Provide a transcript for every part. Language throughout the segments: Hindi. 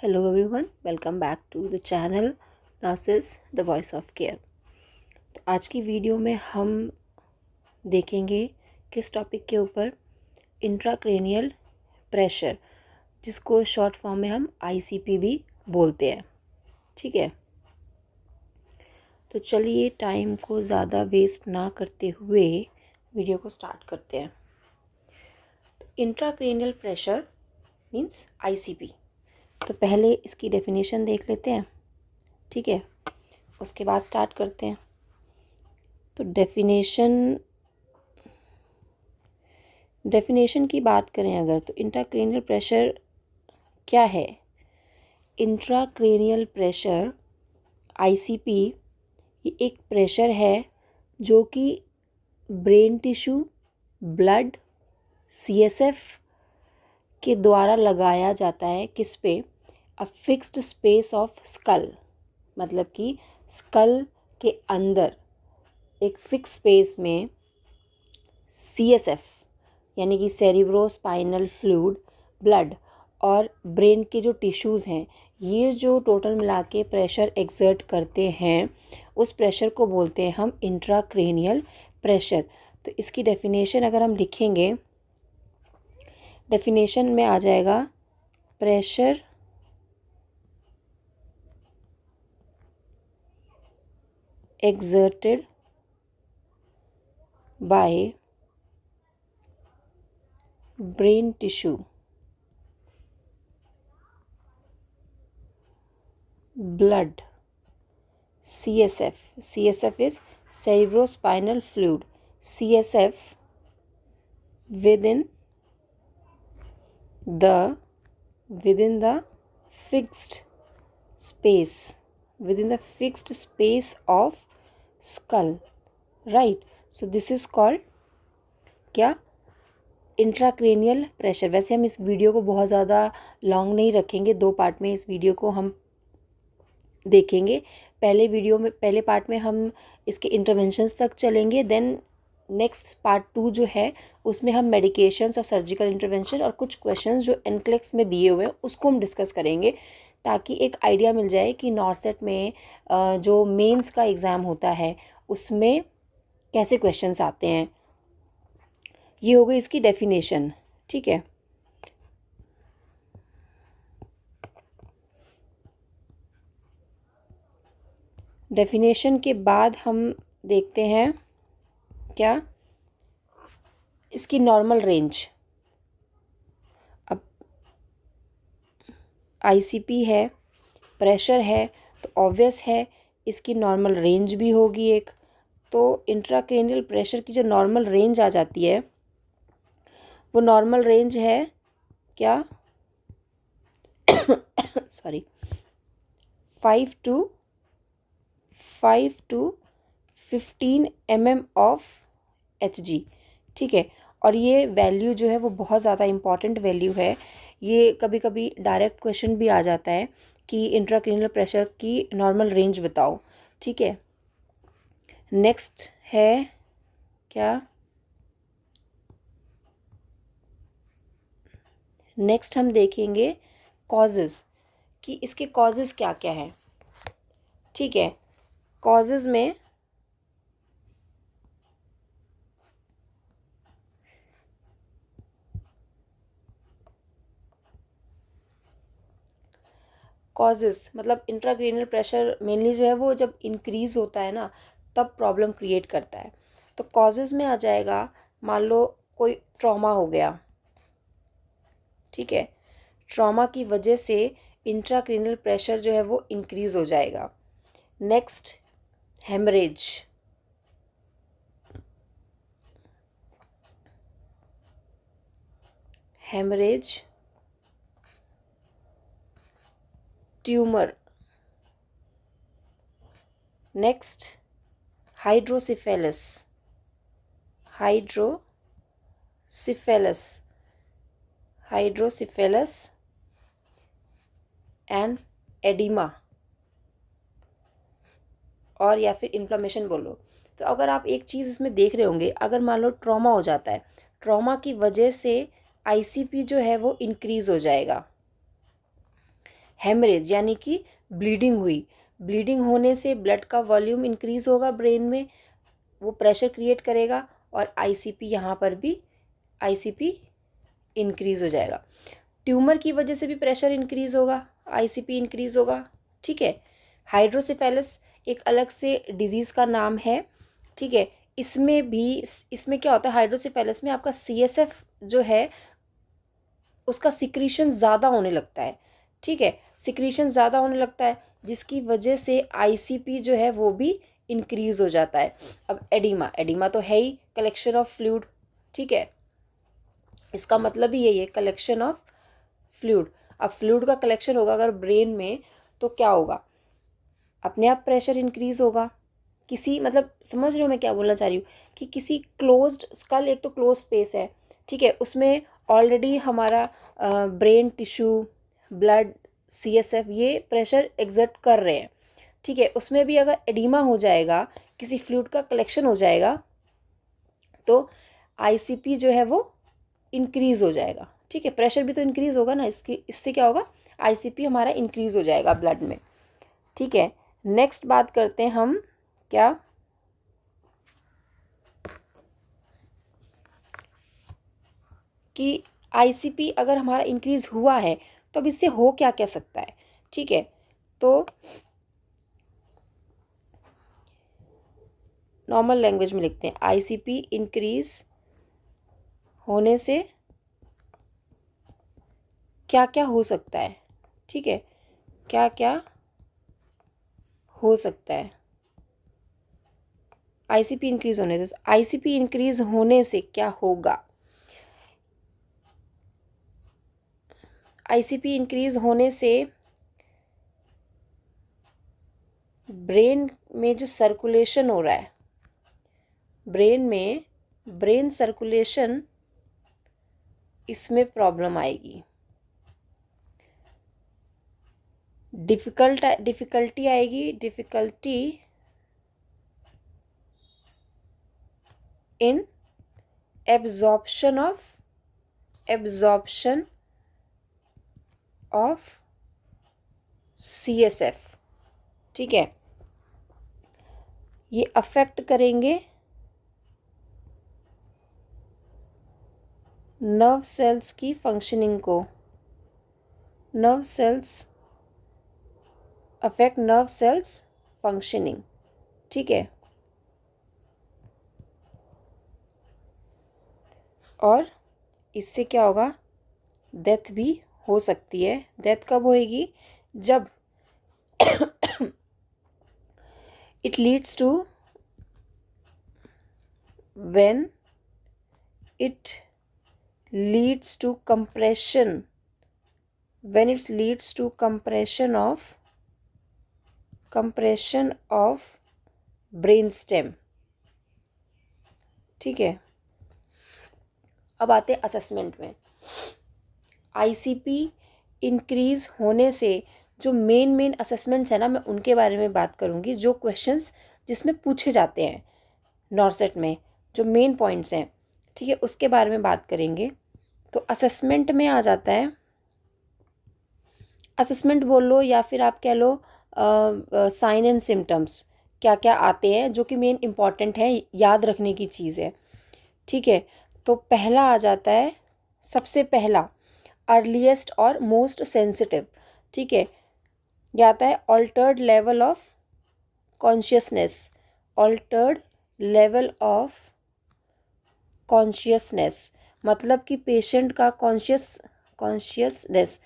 Hello everyone, welcome back to the channel Nurses the Voice of Care। तो आज की वीडियो में हम देखेंगे किस टॉपिक के ऊपर, इंट्राक्रेनियल प्रेशर, जिसको शॉर्ट फॉर्म में हम आईसीपी भी बोलते हैं। ठीक है, तो चलिए टाइम को ज़्यादा वेस्ट ना करते हुए वीडियो को स्टार्ट करते हैं। तो इंट्राक्रेनियल प्रेशर मीन्स आईसीपी। तो पहले इसकी डेफिनेशन देख लेते हैं, ठीक है, उसके बाद स्टार्ट करते हैं। तो डेफिनेशन की बात करें अगर, तो इंट्राक्रेनियल प्रेशर क्या है? इंट्राक्रेनियल प्रेशर आईसीपी ये एक प्रेशर है जो कि ब्रेन टिश्यू, ब्लड, सीएसएफ के द्वारा लगाया जाता है। किस पे? A fixed space of skull, मतलब कि स्कल के अंदर एक फिक्स स्पेस में सीएसएफ यानी कि सेरिब्रोस्पाइनल फ्लूइड, ब्लड और ब्रेन के जो टिश्यूज़ हैं, ये जो टोटल मिला के प्रेशर एक्सर्ट करते हैं, उस प्रेशर को बोलते हैं हम इंट्राक्रेनियल प्रेशर। तो इसकी डेफिनेशन अगर हम लिखेंगे, डेफिनेशन में आ जाएगा pressure exerted by brain tissue, blood, CSF. CSF is cerebrospinal fluid. CSF within the fixed space, within the fixed space of skull, right? So this is called क्या? Intracranial pressure. वैसे हम इस वीडियो को बहुत ज़्यादा लॉन्ग नहीं रखेंगे, 2 पार्ट में इस वीडियो को हम देखेंगे। पहले पार्ट में हम इसके इंटरवेंशंस तक चलेंगे, देन नेक्स्ट पार्ट 2 जो है उसमें हम मेडिकेशंस और सर्जिकल इंटरवेंशन और कुछ क्वेश्चंस जो एनक्लेक्स में दिए हुए हैं उसको हम डिस्कस करेंगे, ताकि एक आइडिया मिल जाए कि नॉर्सेट में जो मेंस का एग्ज़ाम होता है उसमें कैसे क्वेश्चंस आते हैं। ये हो गई इसकी डेफिनेशन, ठीक है। डेफिनेशन के बाद हम देखते हैं क्या? इसकी नॉर्मल रेंज। अब आईसीपी है, प्रेशर है, तो ऑब्वियस है इसकी नॉर्मल रेंज भी होगी एक। तो इंट्राक्रेनियल प्रेशर की जो नॉर्मल रेंज आ जाती है, वो नॉर्मल रेंज है क्या? Sorry, 5 to 15 mm of Hg, ठीक है। और ये वैल्यू जो है वो बहुत ज़्यादा इम्पॉर्टेंट वैल्यू है। ये कभी कभी डायरेक्ट क्वेश्चन भी आ जाता है कि इंट्राक्रेनियल प्रेशर की नॉर्मल रेंज बताओ, ठीक है। नेक्स्ट है क्या? नेक्स्ट हम देखेंगे कॉजेज़, कि इसके कॉजेज़ क्या क्या हैं, ठीक है। कॉजेज़ में कॉजेज़ मतलब इंट्राक्रेनियल प्रेशर मेनली जो है वो जब इंक्रीज़ होता है ना, तब प्रॉब्लम क्रिएट करता है। तो कॉजेज़ में आ जाएगा, मान लो कोई ट्रॉमा हो गया, ठीक है, ट्रॉमा की वजह से इंट्राक्रेनियल प्रेशर जो है वो इंक्रीज़ हो जाएगा। Next, haemorrhage, tumour. Next, hydrocephalus and oedema, और या फिर इन्फ्लेमेशन बोलो। तो अगर आप एक चीज़ इसमें देख रहे होंगे, अगर मान लो ट्रॉमा हो जाता है, ट्रॉमा की वजह से आईसीपी जो है वो इंक्रीज़ हो जाएगा। हेमरेज यानी कि ब्लीडिंग हुई, ब्लीडिंग होने से ब्लड का वॉल्यूम इंक्रीज होगा ब्रेन में, वो प्रेशर क्रिएट करेगा और आईसीपी यहाँ पर भी आईसीपी इंक्रीज हो जाएगा। ट्यूमर की वजह से भी प्रेशर इंक्रीज होगा, आईसीपी इंक्रीज होगा। ठीक है, हाइड्रोसेफेलस एक अलग से डिजीज़ का नाम है। ठीक है, इसमें क्या होता है, हाइड्रोसेफेलस में आपका सीएसएफ जो है उसका सिक्रीशन ज़्यादा होने लगता है। ठीक है, सिक्रीशन ज़्यादा होने लगता है जिसकी वजह से आईसीपी जो है वो भी इंक्रीज हो जाता है। अब एडिमा, एडिमा तो है ही कलेक्शन ऑफ फ्लूइड। ठीक है, इसका मतलब ही यही है, कलेक्शन ऑफ फ्लूइड। अब फ्लूइड का कलेक्शन होगा अगर ब्रेन में तो क्या होगा, अपने आप प्रेशर इंक्रीज होगा। किसी मतलब समझ रहे हो मैं क्या बोलना चाह रही हूँ, कि किसी क्लोज्ड स्कल, एक तो क्लोज स्पेस है, ठीक है, उसमें ऑलरेडी हमारा ब्रेन टिश्यू, ब्लड, सीएसएफ ये प्रेशर एग्जर्ट कर रहे हैं। ठीक है, उसमें भी अगर एडिमा हो जाएगा, किसी फ्लूइड का कलेक्शन हो जाएगा तो आईसीपी जो है वो इंक्रीज हो जाएगा। ठीक है, प्रेशर भी तो इंक्रीज होगा ना, इससे क्या होगा, आईसीपी हमारा इंक्रीज हो जाएगा ब्लड में। ठीक है, नेक्स्ट बात करते हैं हम क्या, कि आईसीपी अगर हमारा इंक्रीज हुआ है तो अब इससे हो क्या क्या सकता है। ठीक है, तो नॉर्मल लैंग्वेज में लिखते हैं, आईसीपी इंक्रीज होने से क्या क्या हो सकता है। ठीक है, क्या क्या हो सकता है आईसीपी इंक्रीज होने से, आईसीपी इंक्रीज होने से क्या होगा, आईसीपी इंक्रीज होने से ब्रेन में जो सर्कुलेशन हो रहा है, ब्रेन में ब्रेन सर्कुलेशन, इसमें प्रॉब्लम आएगी, डिफ़िकल्टी आएगी, difficulty in absorption of CSF. ठीक है, ये अफेक्ट करेंगे नर्व सेल्स की फंक्शनिंग को, nerve cells affect nerve cells functioning. ठीक है, और इससे क्या होगा, डेथ भी हो सकती है। डेथ कब होएगी, जब it leads to, when it leads to compression, when it leads to compression of brain stem. ठीक है, अब आते हैं असेसमेंट में। आईसीपी इंक्रीज होने से जो मेन असेसमेंट्स है ना, मैं उनके बारे में बात करूँगी, जो क्वेश्चंस जिसमें पूछे जाते हैं नॉर्सेट में, जो मेन पॉइंट्स हैं। ठीक है, उसके बारे में बात करेंगे। तो असेसमेंट में आ जाता है, असेसमेंट बोल लो या फिर आप कह लो साइन एंड सिम्टम्स, क्या क्या आते हैं जो कि मेन इम्पॉर्टेंट है, याद रखने की चीज़ है। ठीक है, तो पहला आ जाता है, सबसे पहला अर्लीस्ट और मोस्ट सेंसिटिव। ठीक है, यह आता है altered level of consciousness, altered level of consciousness, मतलब कि पेशेंट का कॉन्शियसनेस,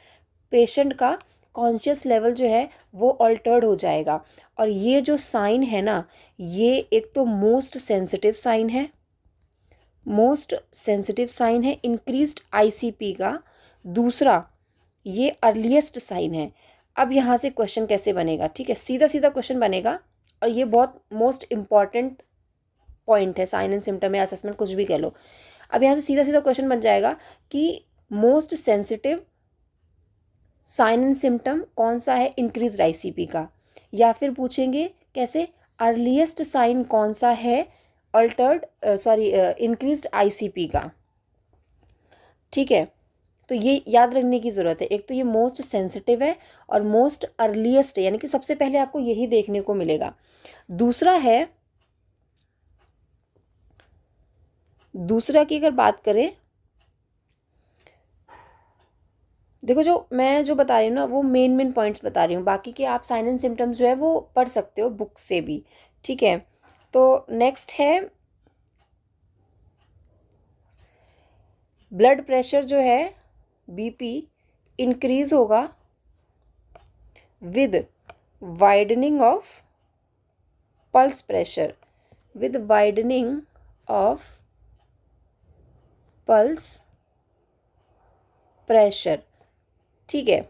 पेशेंट का कॉन्शियस लेवल जो है वो अल्टर्ड हो जाएगा। और ये जो साइन है ना, ये एक तो मोस्ट सेंसिटिव साइन है, मोस्ट सेंसिटिव साइन है इंक्रीज्ड आईसीपी का। दूसरा, ये अर्लीस्ट साइन है। अब यहाँ से क्वेश्चन कैसे बनेगा, ठीक है, सीधा सीधा क्वेश्चन बनेगा, और ये बहुत मोस्ट इम्पॉर्टेंट पॉइंट है, साइन एंड सिम्टम या असेसमेंट कुछ भी कह लो। अब यहाँ से सीधा सीधा क्वेश्चन बन जाएगा कि most sensitive sign and symptom कौन सा है इंक्रीज्ड आईसीपी का, या फिर पूछेंगे कैसे, अर्लीस्ट साइन कौन सा है इंक्रीज्ड आईसीपी का। ठीक है, तो ये याद रखने की ज़रूरत है। एक तो ये मोस्ट सेंसिटिव है और मोस्ट अर्लीस्ट है, यानी कि सबसे पहले आपको यही देखने को मिलेगा। दूसरा की अगर बात करें, देखो जो मैं जो बता रही हूँ ना वो मेन पॉइंट्स बता रही हूँ, बाकी के आप साइन एंड सिम्टम्स जो है वो पढ़ सकते हो बुक से भी, ठीक है। तो नेक्स्ट है ब्लड प्रेशर जो है, बीपी इंक्रीज होगा with widening of pulse pressure, with widening of pulse pressure, ठीक है।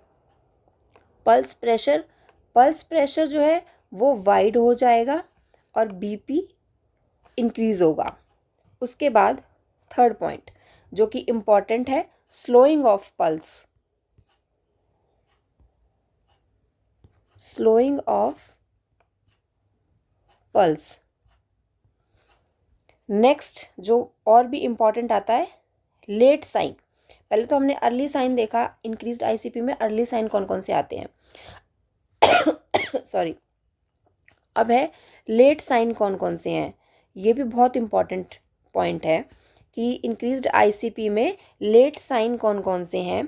पल्स प्रेशर जो है वो वाइड हो जाएगा और बीपी इंक्रीज होगा। उसके बाद थर्ड पॉइंट जो कि इम्पॉर्टेंट है, slowing of pulse, slowing of pulse. Next जो और भी इम्पॉर्टेंट आता है, लेट साइन। पहले तो हमने अर्ली साइन देखा, इंक्रीज्ड आईसीपी में अर्ली साइन कौन कौन से आते हैं सॉरी। अब है लेट साइन कौन कौन से हैं। ये भी बहुत इम्पॉर्टेंट पॉइंट है कि इंक्रीज्ड आईसीपी में लेट साइन कौन कौन से हैं।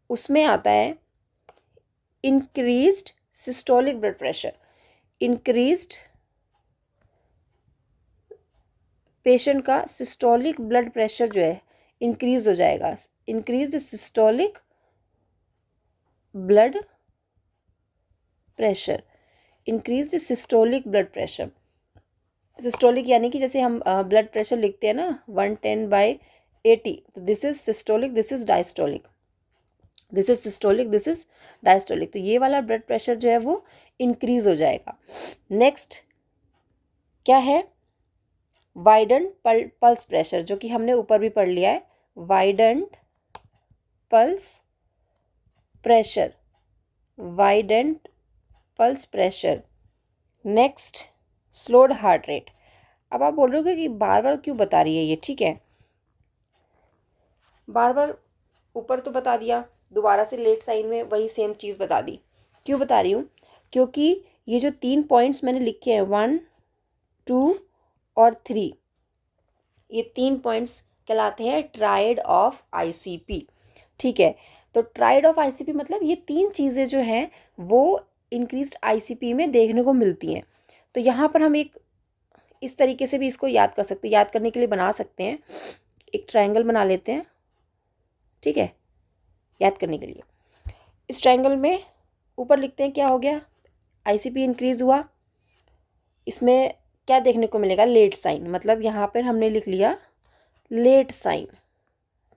उसमें आता है increased systolic blood pressure, increased patient का सिस्टोलिक ब्लड प्रेशर जो है इंक्रीज हो जाएगा, increased systolic blood pressure, increased systolic blood pressure. Systolic यानी कि जैसे हम ब्लड प्रेशर लिखते हैं ना 110/80, तो this is systolic, this is diastolic, this is systolic, this is diastolic. तो ये वाला ब्लड प्रेशर जो है वो इंक्रीज हो जाएगा। नेक्स्ट क्या है, वाइडेंड पल्स प्रेशर, जो कि हमने ऊपर भी पढ़ लिया है, widened pulse pressure, widened pulse pressure. Next slowed heart rate. अब आप बोल रहे हो कि बार बार क्यों बता रही है ये, ठीक है, बार बार ऊपर तो बता दिया, दोबारा से लेट साइन में वही सेम चीज़ बता दी। क्यों बता रही हूँ, क्योंकि ये जो 3 पॉइंट्स मैंने लिखे हैं 1, 2 और 3, ये 3 पॉइंट्स कहलाते हैं ट्रायड ऑफ आईसीपी, ठीक है। तो ट्रायड ऑफ आईसीपी मतलब ये 3 चीज़ें जो हैं वो इंक्रीज्ड आईसीपी में देखने को मिलती हैं। तो यहाँ पर हम एक इस तरीके से भी इसको याद कर सकते हैं, याद करने के लिए बना सकते हैं, एक ट्रायंगल बना लेते हैं, ठीक है, याद करने के लिए। इस ट्रायंगल में ऊपर लिखते हैं क्या हो गया, आईसीपी इंक्रीज हुआ, इसमें क्या देखने को मिलेगा, लेट साइन, मतलब यहाँ पर हमने लिख लिया लेट साइन,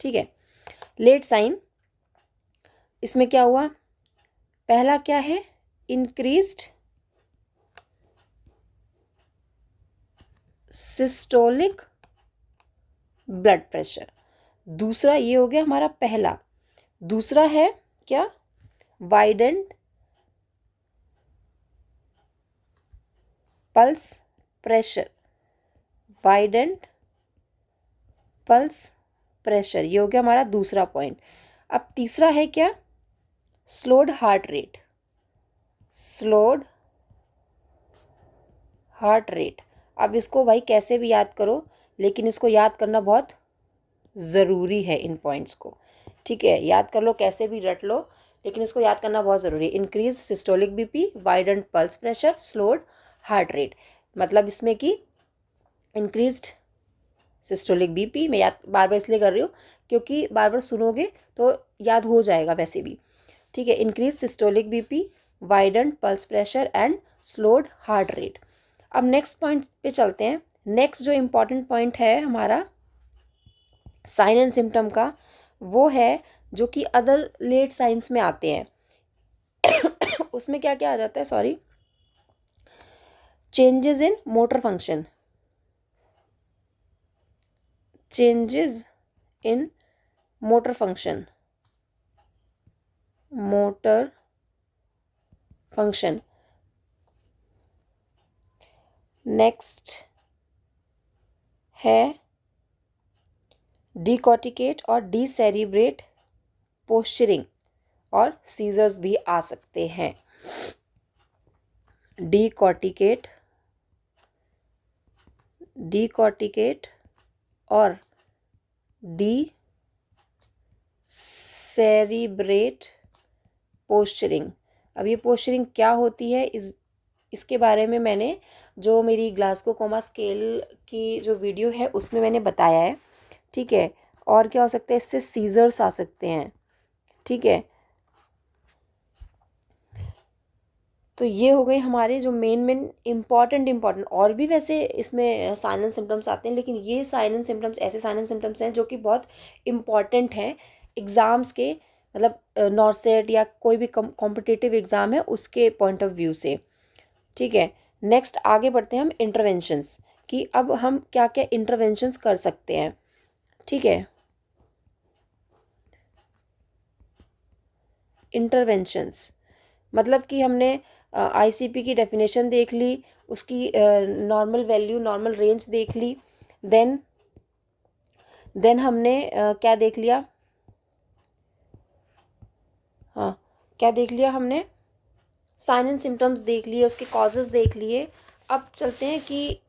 ठीक है। लेट साइन इसमें क्या हुआ, पहला क्या है, इंक्रीज्ड सिस्टोलिक ब्लड प्रेशर, दूसरा ये हो गया हमारा पहला। दूसरा है क्या, widened pulse pressure, widened pulse pressure, ये हो गया हमारा दूसरा पॉइंट। अब तीसरा है क्या, slowed heart rate, slowed heart rate. अब इसको भाई कैसे भी याद करो, लेकिन इसको याद करना बहुत ज़रूरी है, इन पॉइंट्स को, ठीक है, याद कर लो, कैसे भी रट लो, लेकिन इसको याद करना बहुत ज़रूरी है। Increase systolic BP, widened pulse pressure, slowed heart rate, मतलब इसमें कि इंक्रीज्ड सिस्टोलिक बीपी, मैं याद बार बार इसलिए कर रही हूँ क्योंकि बार बार सुनोगे तो याद हो जाएगा वैसे भी, ठीक है। Increase systolic BP, widened pulse pressure and slowed heart rate. अब नेक्स्ट पॉइंट पे चलते हैं। नेक्स्ट जो इम्पॉर्टेंट पॉइंट है हमारा साइन एंड सिम्टम का, वो है जो कि अदर लेट साइंस में आते हैं उसमें क्या क्या आ जाता है, sorry, changes in motor function, changes in motor function, motor function. Next है डिकॉर्टिकेट और डिसेरिब्रेट पोस्चरिंग और सीजर्स भी आ सकते हैं। डीकॉर्टिकेट और सेरिब्रेट पोस्चरिंग। अब ये पोस्चरिंग क्या होती है, इसके बारे में मैंने जो मेरी ग्लासगो कोमा स्केल की जो वीडियो है उसमें मैंने बताया है, ठीक है। और क्या हो सकता है, इससे सीजर्स आ सकते हैं, ठीक है। तो ये हो गए हमारे जो मेन इम्पॉर्टेंट और भी वैसे इसमें साइन एंड सिम्टम्स आते हैं, लेकिन ये साइन एंड सिम्टम्स ऐसे साइन एंड सिम्टम्स हैं जो कि बहुत इम्पॉर्टेंट हैं एग्ज़ाम्स के, मतलब नॉर्सेट या कोई भी कॉम्पिटिटिव एग्ज़ाम है उसके पॉइंट ऑफ व्यू से, ठीक है। नेक्स्ट आगे बढ़ते हैं हम इंटरवेंशंस कि अब हम क्या क्या इंटरवेंशंस कर सकते हैं, ठीक है। इंटरवेंशंस मतलब कि हमने आईसीपी की डेफिनेशन देख ली, उसकी नॉर्मल वैल्यू नॉर्मल रेंज देख ली, देन हमने क्या देख लिया, हाँ क्या देख लिया हमने, साइन एंड सिम्टम्स देख लिए, उसके कॉजेज़ देख लिए। अब चलते हैं कि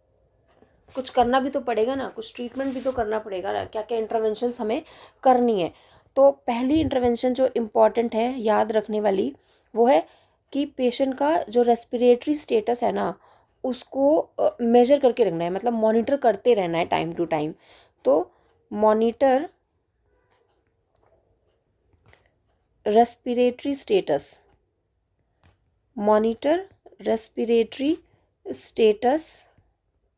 कुछ करना भी तो पड़ेगा ना, कुछ ट्रीटमेंट भी तो करना पड़ेगा ना, क्या क्या इंटरवेंशंस हमें करनी है। तो पहली इंटरवेंशन जो इम्पॉर्टेंट है याद रखने वाली वो है कि पेशेंट का जो रेस्पिरेटरी स्टेटस है ना उसको मेजर करके रखना है, मतलब मॉनिटर करते रहना है टाइम टू टाइम। तो monitor respiratory status, monitor respiratory status,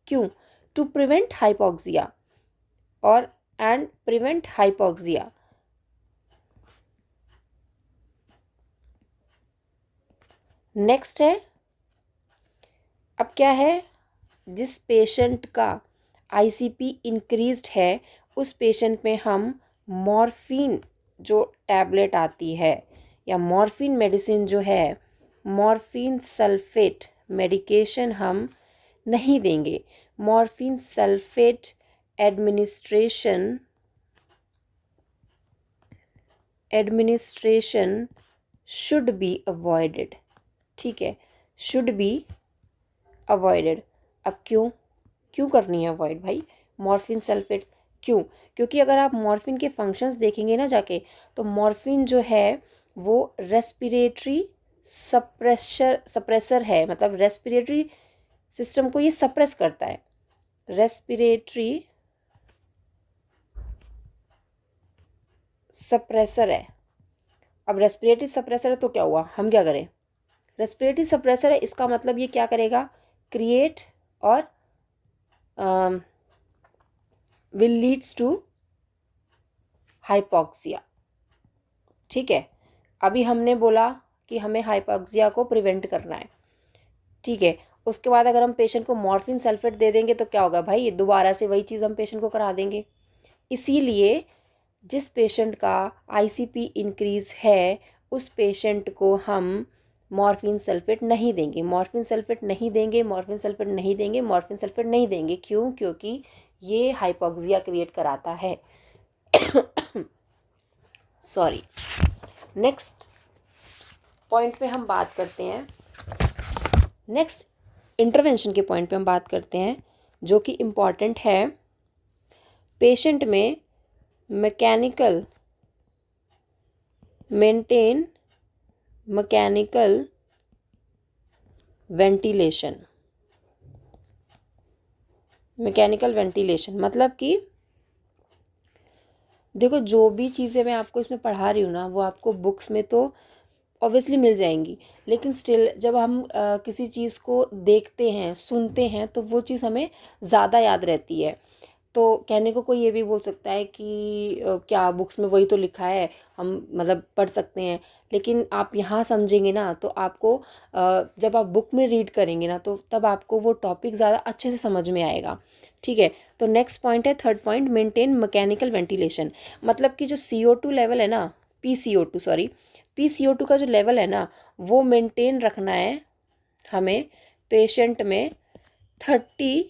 क्यों? टू प्रिवेंट हाइपोक्सिया और एंड प्रिवेंट हाइपोक्सिया। नेक्स्ट है, अब क्या है, जिस पेशेंट का आईसीपी इंक्रीज्ड है उस पेशेंट में हम मॉर्फिन जो टैबलेट आती है या मॉर्फिन मेडिसिन जो है, मॉर्फिन सल्फेट मेडिकेशन हम नहीं देंगे। Morphine sulphate administration should be avoided, ठीक है, शुड बी अवॉइडेड। अब क्यों करनी है अवॉइड भाई मॉर्फिन सल्फेट, क्यों? क्योंकि अगर आप मॉर्फिन के फंक्शंस देखेंगे ना जाके, तो मॉर्फिन जो है वो रेस्पिरेटरी सप्रेसर है, मतलब रेस्पिरेटरी सिस्टम को ये सप्रेस करता है, रेस्पिरेटरी सप्रेसर है। अब रेस्पिरेटरी सप्रेसर है तो क्या हुआ, हम क्या करें, रेस्पिरेटरी सप्रेसर है, इसका मतलब ये क्या करेगा, क्रिएट और विल लीड्स टू हाइपोक्सिया, ठीक है। अभी हमने बोला कि हमें हाइपोक्सिया को प्रिवेंट करना है, ठीक है। उसके बाद अगर हम पेशेंट को मॉर्फिन सल्फेट दे देंगे तो क्या होगा भाई, दोबारा से वही चीज़ हम पेशेंट को करा देंगे। इसीलिए जिस पेशेंट का आईसीपी इंक्रीज है उस पेशेंट को हम मॉर्फिन सल्फेट नहीं देंगे, मॉर्फिन सल्फेट नहीं देंगे, मॉर्फिन सल्फेट नहीं देंगे, मॉर्फिन सल्फेट नहीं देंगे। क्यों? क्योंकि ये हाइपोक्सिया क्रिएट कराता है। सॉरी। नेक्स्ट पॉइंट पे हम बात करते हैं, नेक्स्ट इंटरवेंशन के पॉइंट पे हम बात करते हैं जो कि इम्पॉर्टेंट है, पेशेंट में mechanical maintain mechanical ventilation. Mechanical ventilation मतलब कि देखो जो भी चीज़ें मैं आपको इसमें पढ़ा रही हूँ ना वो आपको बुक्स में तो ऑब्वियसली मिल जाएंगी, लेकिन स्टिल जब हम किसी चीज़ को देखते हैं सुनते हैं तो वो चीज़ हमें ज़्यादा याद रहती है। तो कहने को कोई ये भी बोल सकता है कि क्या बुक्स में वही तो लिखा है, हम मतलब पढ़ सकते हैं, लेकिन आप यहाँ समझेंगे ना तो आपको जब आप बुक में रीड करेंगे ना तो तब आपको वो टॉपिक ज़्यादा अच्छे से समझ में आएगा, ठीक है। तो नेक्स्ट पॉइंट है, third point, maintain mechanical ventilation. मतलब कि जो CO2 लेवल है ना, PCO2 का जो लेवल है ना वो मेंटेन रखना है हमें पेशेंट में 30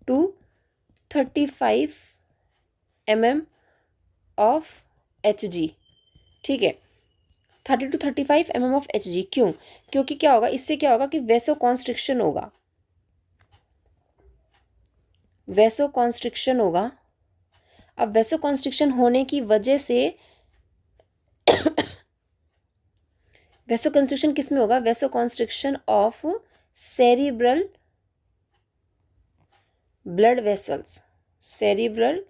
to 35 mm of Hg, ठीक है, 30 to 35 mm ऑफ Hg। क्यों? क्योंकि क्या होगा, इससे क्या होगा कि वेसो कॉन्स्ट्रिक्शन होगा, वेसो कॉन्स्ट्रिक्शन होगा। अब वेसो कॉन्स्ट्रिक्शन होने की वजह से वेसो कॉन्स्ट्रिक्शन किस में होगा? Vasoconstriction of cerebral blood vessels, cerebral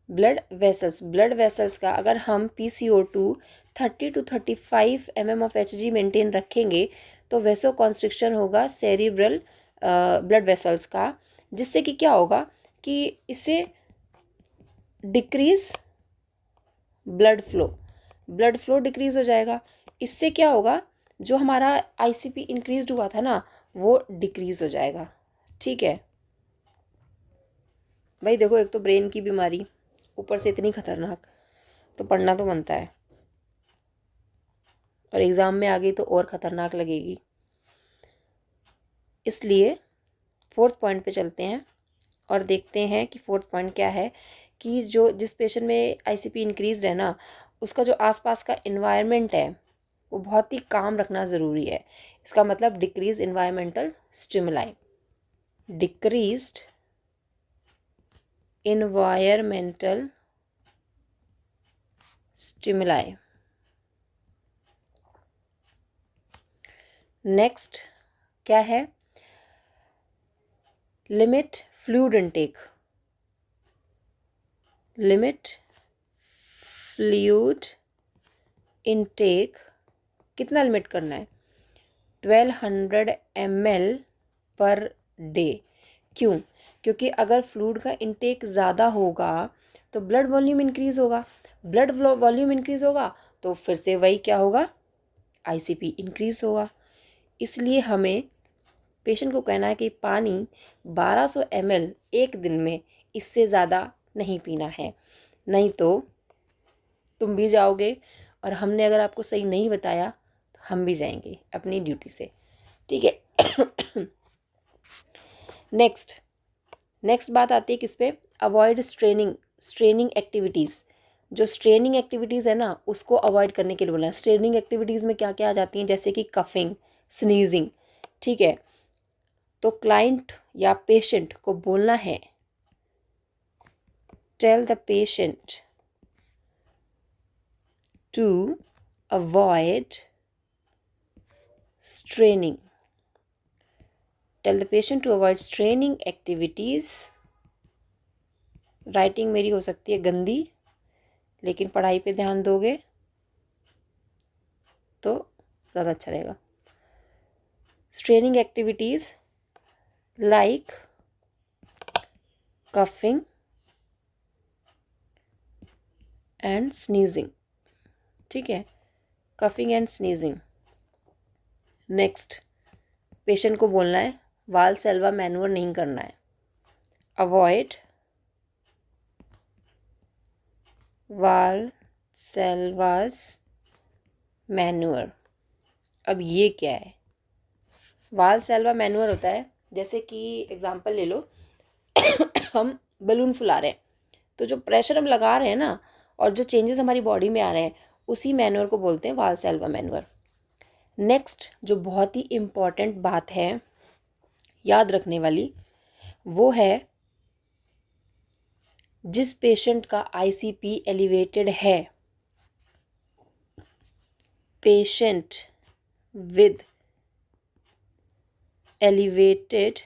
blood vessels का अगर हम PCO2 30 to 35 mm of Hg maintain रखेंगे तो वेसो कॉन्स्ट्रिक्शन होगा सेरिब्रल ब्लड वेसल्स का, जिससे कि क्या होगा कि इससे डिक्रीज ब्लड फ्लो डिक्रीज हो जाएगा। इससे क्या होगा, जो हमारा ICP इंक्रीज हुआ था ना वो डिक्रीज हो जाएगा। ठीक है भाई, देखो एक तो ब्रेन की बीमारी, ऊपर से इतनी खतरनाक, तो पढ़ना तो बनता है, और एग्ज़ाम में आ गई तो और ख़तरनाक लगेगी। इसलिए फोर्थ पॉइंट पे चलते हैं और देखते हैं कि फोर्थ पॉइंट क्या है, कि जो जिस पेशेंट में ICP इंक्रीज है ना, उसका जो आसपास का इन्वायरमेंट है वो बहुत ही काम रखना ज़रूरी है। इसका मतलब decrease environmental stimuli, decreased environmental stimuli. Next क्या है? Limit fluid intake, limit fluid intake कितना लिमिट करना है? 1200 ml पर डे। क्यों? क्योंकि अगर फ्लूइड का इनटेक ज़्यादा होगा तो ब्लड वॉल्यूम इंक्रीज होगा, ब्लड वॉल्यूम इंक्रीज होगा तो फिर से वही क्या होगा, ICP इंक्रीज होगा। इसलिए हमें पेशेंट को कहना है कि पानी 1200 ml एक दिन में, इससे ज़्यादा नहीं पीना है, नहीं तो तुम भी जाओगे और हमने अगर आपको सही नहीं बताया तो हम भी जाएंगे अपनी ड्यूटी से। ठीक है। नेक्स्ट बात आती है किस पे? Avoid straining activities. जो स्ट्रेनिंग एक्टिविटीज़ है ना उसको अवॉइड करने के लिए बोला है। स्ट्रेनिंग एक्टिविटीज़ में क्या क्या आ जाती हैं, जैसे कि कफिंग, स्नीजिंग। ठीक है, तो क्लाइंट या पेशेंट को बोलना है, tell the patient to avoid straining, tell the patient to avoid straining activities। Writing मेरी हो सकती है गंदी, लेकिन पढ़ाई पे ध्यान दोगे तो ज़्यादा अच्छा रहेगा। Straining activities like coughing and sneezing. ठीक है, coughing and sneezing. Next, patient को बोलना है वालसेल्वा मैनूवर नहीं करना है, अवॉइड वालसेल्वास मैनूवर। अब ये क्या है? वालसेल्वा मैनूवर होता है, जैसे कि एग्जांपल ले लो, हम बलून फुला रहे हैं तो जो प्रेशर हम लगा रहे हैं ना और जो चेंजेस हमारी बॉडी में आ रहे हैं उसी मैनूवर को बोलते हैं वालसेल्वा मैनूवर। नेक्स्ट जो बहुत ही इम्पॉर्टेंट बात है याद रखने वाली, वो है जिस पेशेंट का ICP एलिवेटेड है, पेशेंट विद एलिवेटेड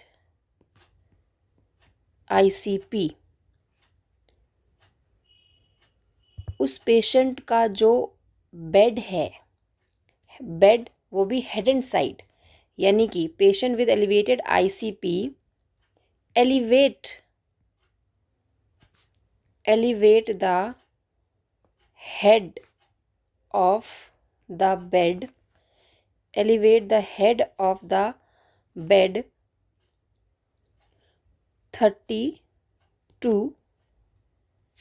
ICP, उस पेशेंट का जो बेड है, बेड वो भी हेड एंड साइड, यानी कि patient with elevated ICP elevate the head of the bed, elevate the head of the bed 30 to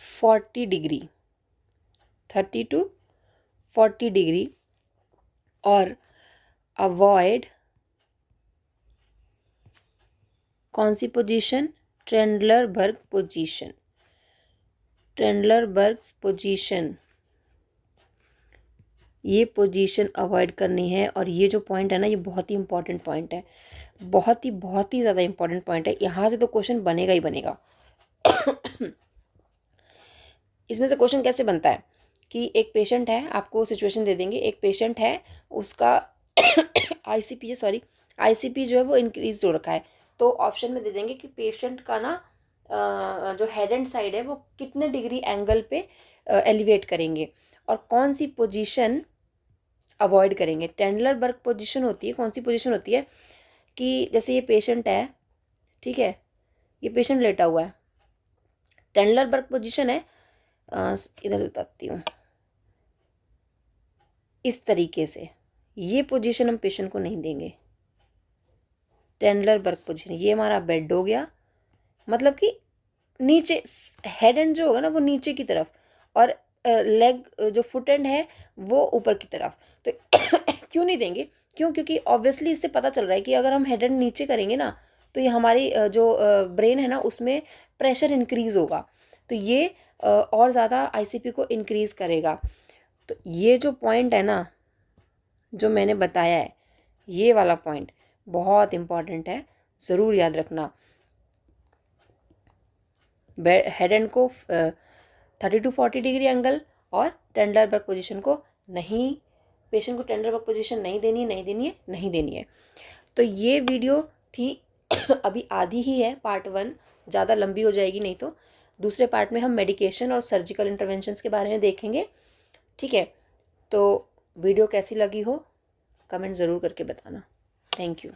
40 degree, 30 to 40 degree, और अवॉइड कौन सी पोजीशन? ट्रेंडलरबर्ग पोजीशन, ये पोजीशन अवॉइड करनी है। और ये जो पॉइंट है ना, ये बहुत ही इंपॉर्टेंट पॉइंट है, बहुत ही ज़्यादा इंपॉर्टेंट पॉइंट है। यहाँ से तो क्वेश्चन बनेगा ही बनेगा। इसमें से क्वेश्चन कैसे बनता है कि एक पेशेंट है, आपको सिचुएशन दे देंगे, एक पेशेंट है, उसका आईसीपी जो है वो इंक्रीज हो रखा है। तो ऑप्शन में दे देंगे कि पेशेंट का ना जो हेड एंड साइड है वो कितने डिग्री एंगल पे एलिवेट करेंगे और कौन सी पोजीशन अवॉइड करेंगे। टेंडलर बर्ग पोजीशन होती है, कौन सी पोजीशन होती है कि जैसे ये पेशेंट है, ठीक है, ये पेशेंट लेटा हुआ है, टेंडलर बर्ग पोजीशन है, इधर बताती हूँ, इस तरीके से ये पोजीशन हम पेशेंट को नहीं देंगे। टेंडलर बर्ग पोजीशन, ये हमारा बेड हो गया, मतलब कि नीचे हेड एंड जो होगा ना वो नीचे की तरफ, और लेग जो फुट एंड है वो ऊपर की तरफ। तो क्यों नहीं देंगे, क्यों, क्योंकि ऑब्वियसली इससे पता चल रहा है कि अगर हम हेड एंड नीचे करेंगे ना तो ये हमारी जो ब्रेन है ना उसमें प्रेशर इंक्रीज होगा, तो ये और ज़्यादा आईसीपी को इंक्रीज करेगा। तो ये जो पॉइंट है ना जो मैंने बताया है, ये वाला पॉइंट बहुत इम्पॉर्टेंट है, ज़रूर याद रखना। हेड एंड को 30 to 40 डिग्री एंगल और टेंडलर बर्ग पोजीशन को नहीं, पेशेंट को टेंडलर बर्ग पोजीशन नहीं देनी है, नहीं देनी है, नहीं देनी है। तो ये वीडियो थी अभी आधी ही है, पार्ट 1, ज़्यादा लंबी हो जाएगी नहीं तो। दूसरे पार्ट में हम मेडिकेशन और सर्जिकल इंटरवेंशंस के बारे में देखेंगे, ठीक है। तो वीडियो कैसी लगी हो कमेंट ज़रूर करके बताना। Thank you.